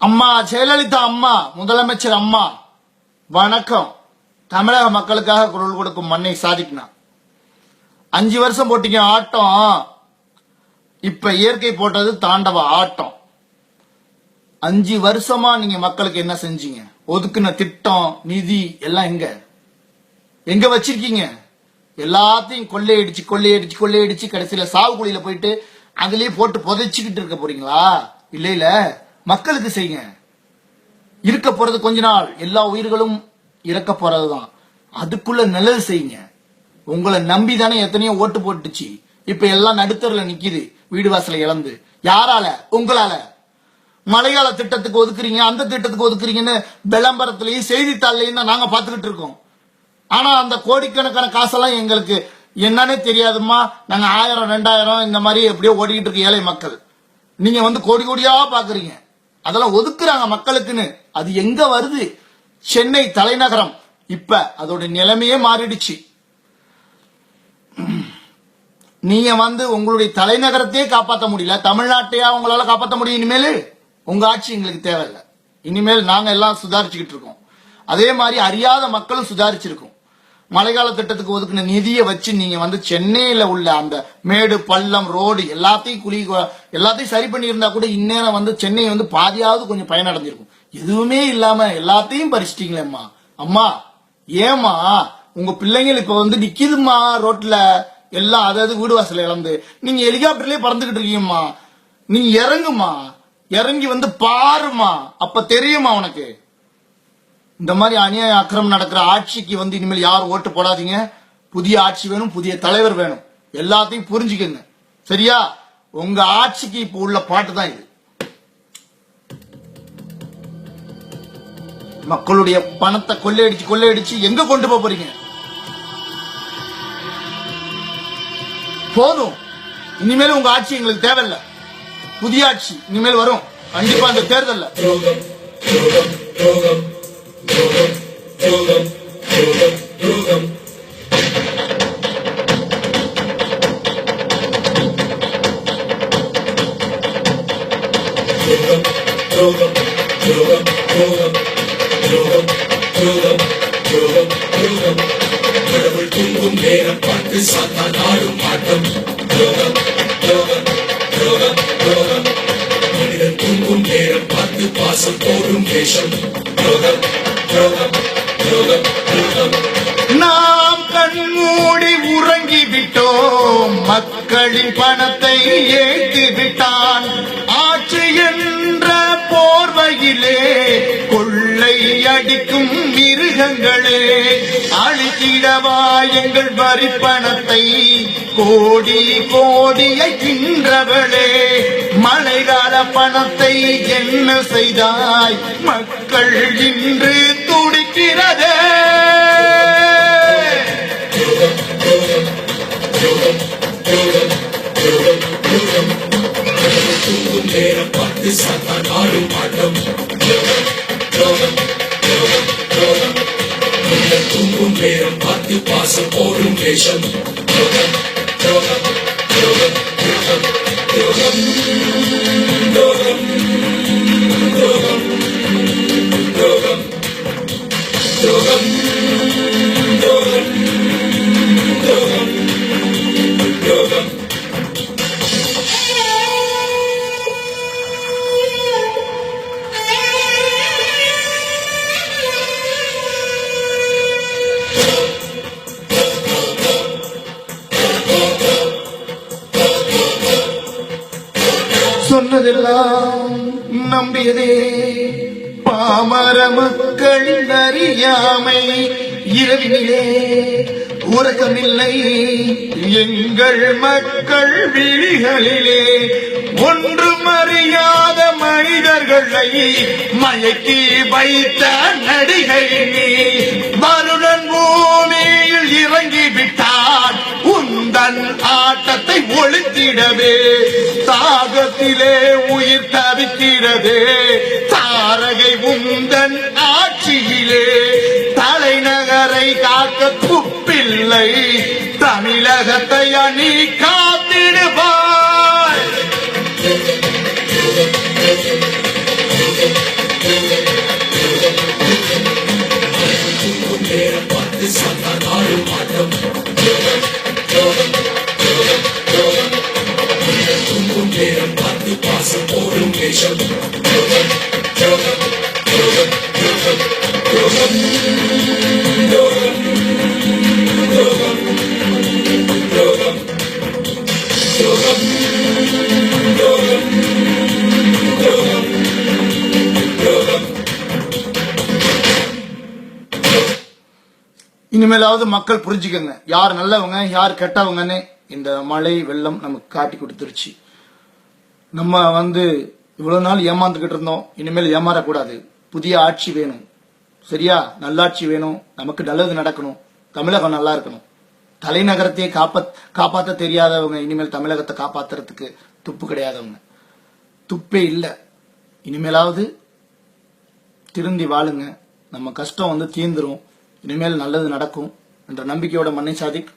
அம்மா ஜெயலலிதா அம்மா, முதலமைச்சர் அம்மா வணக்கம். தமிழக மக்களுக்காக குரல் கொடுக்கும் மண்ணை சாதிக்கணும். 5 வருஷம் போட்டீங்க ஆட்டம், இப்ப இயற்கை போட்டது தாண்டவ ஆட்டம். 5 வருஷமா நீங்க மக்களுக்கு என்ன செஞ்சீங்க? ஒதுக்குன திட்டம், நிதி எல்லாம் எங்க வச்சிருக்கீங்க? எல்லாத்தையும் கொள்ளையடிச்சு கடைசியில சாவு குழியில போயிட்டு அதுலயே போட்டு புதைச்சுக்கிட்டு இருக்க போறீங்களா? இல்ல மக்களுக்கு செய்யுங்க. இருக்க போறது கொஞ்ச நாள், எல்லா உயிர்களும் இறக்க போறதுதான். அதுக்குள்ள நல்லது செய்யுங்க. உங்களை நம்பி தானே எத்தனையோ ஓட்டு போட்டுச்சு. இப்ப எல்லாம் நடுத்தரில் நிக்குது, வீடு வாசலை இழந்து. யாரால? உங்களால. மழைக்கால திட்டத்துக்கு ஒதுக்குறீங்க, அந்த திட்டத்துக்கு ஒதுக்குறீங்கன்னு விளம்பரத்திலையும் செய்தித்தாள்லையும் தான் நாங்க பாத்துக்கிட்டு இருக்கோம். ஆனா அந்த கோடிக்கணக்கான காசெல்லாம் எங்களுக்கு என்னன்னே தெரியாதுமா. நாங்க 1000 2000 இந்த மாதிரி எப்படியோ ஓடிக்கிட்டு இருக்கு ஏழை மக்கள். நீங்க கோடியா பாக்குறீங்க, அதெல்லாம் ஒதுக்குறாங்க மக்களுக்குன்னு. அது எங்க வருது? சென்னை தலைநகரம். இப்ப அதோட நிலைமையே மாறிடுச்சு. நீங்க உங்களுடைய தலைநகரத்தையே காப்பாற்ற முடியல, தமிழ்நாட்டையா உங்களால காப்பாற்ற முடியும்? இனிமேல் உங்க ஆட்சி எங்களுக்கு தேவையில்லை. இனிமேல் நாங்க எல்லாம் சுதாரிச்சுக்கிட்டு இருக்கோம். அதே மாதிரி அறியாத மக்களும் சுதாரிச்சிருக்கோம். மழைக்கால திட்டத்துக்கு ஒதுக்குன நிதியை வச்சு நீங்க சென்னையில உள்ள அந்த மேடு பள்ளம் ரோடு எல்லாத்தையும் சரி பண்ணி இருந்தா கூட இந்நேரம் சென்னை பாதியாவது கொஞ்சம் பயனடைஞ்சிருக்கும். எதுவுமே இல்லாம எல்லாத்தையும் பறிச்சிட்டீங்களேம்மா. அம்மா ஏமா உங்க பிள்ளைங்க இப்ப நிக்குதுமா ரோட்ல எல்லாம், அதாவது வீடு வாசல் இழந்து. நீங்க ஹெலிகாப்டர்லயே பறந்துகிட்டு இருக்கீங்கம்மா. நீங்க இறங்குமா, இறங்கி பாருமா, அப்ப தெரியுமா உனக்கு. இந்த மாதிரி அநியாய அக்கிரமம் நடக்கிற ஆட்சிக்கு இனிமேல் யாரும் ஓட்டு போடாதீங்க. புதிய ஆட்சி வேணும், புதிய தலைவர் வேணும். எல்லாத்தையும் புரிஞ்சுக்கங்க, சரியா? உங்க ஆட்சிக்கு இப்ப உள்ள பாட்டு தான் இது. மக்களுடைய பணத்தை கொள்ளையடிச்சு எங்க கொண்டு போறீங்க? போதும். இனிமேல் உங்க ஆட்சி எங்களுக்கு தேவையில்லை. புதிய ஆட்சி இனிமேல் வரும் கண்டிப்பா அந்த தேர்தல்ல. கடவுள் தூங்கும் நேரம் பார்த்து சாத்தான் ஆடும் ஆட்டம். மனிதன் தூங்கும் நேரம் பார்த்து பாசம் போடும் வேஷம். நாம் கண்மூடி உறங்கி விட்டோம், மக்களின் பணத்தை ஏற்றி விட்டான். ஆட்சி என்ற போர்வையிலே கொள்ளை அடிக்கும் மிருகங்களே, அழித்திடவா எங்கள் வரி பணத்தை கோடியை தின்றவளே. மழைக்கால பணத்தை என்ன செய்தாய்? மக்கள் இன்று துடிக்கிறதே. தூங்கும் நேரம் பார்த்து சாத்தான் ஆடும் ஆட்டம். தூங்கும் நேரம் பார்த்து பாசம் போடும் வேஷம். சொன்னதெல்லாம் நம்பியதே பாமர மக்கள் அறியாமை. இரவினிலே உறக்கமில்லை எங்கள் மக்கள் விழிகளிலே. ஒன்றும் அறியாத மனிதர்களை மயக்கி வைத்த நடிகை நீ. வருடன் பூமியில் இறங்கி விட்டான் உந்தன் ஆட்டத்தை ஒழித்திடவே. தாகத்திலே உயிர் தவிக்கிறதே தாரகை உந்தன் ஆட்சியிலே. தலைநகரை காக்க துப்பில்லை, தமிழகத்தை அணி காத்திடுவாய். நேரம் பார்த்து பாசம் போடும் வேஷம் துரோகம் துரோகம் துரோகம் துரோகம் துரோகம் துரோகம் துரோகம் துரோகம் துரோகம் துரோகம் துரோகம் துரோகம். இனிமேலாவது மக்கள் புரிஞ்சுக்கங்க, யார் நல்லவங்க யார் கெட்டவங்கன்னு இந்த மழை வெள்ளம் நமக்கு காட்டி கொடுத்துருச்சு. நம்ம இவ்வளவு நாள் ஏமாந்துகிட்டு இருந்தோம், இனிமேல் ஏமாறக்கூடாது. புதிய ஆட்சி வேணும், சரியா? நல்லாட்சி வேணும், நமக்கு நல்லது நடக்கணும், தமிழகம் நல்லா இருக்கணும். தலைநகரத்தையே காப்பாத்த தெரியாதவங்க இனிமேல் தமிழகத்தை காப்பாத்துறதுக்கு துப்பு கிடையாதவங்க, துப்பே இல்லை. இனிமேலாவது திருந்தி வாழுங்க, நம்ம கஷ்டம் தீந்துரும், இனிமேல் நல்லது நடக்கும் என்ற நம்பிக்கையோட மண்ணை சாதிக்.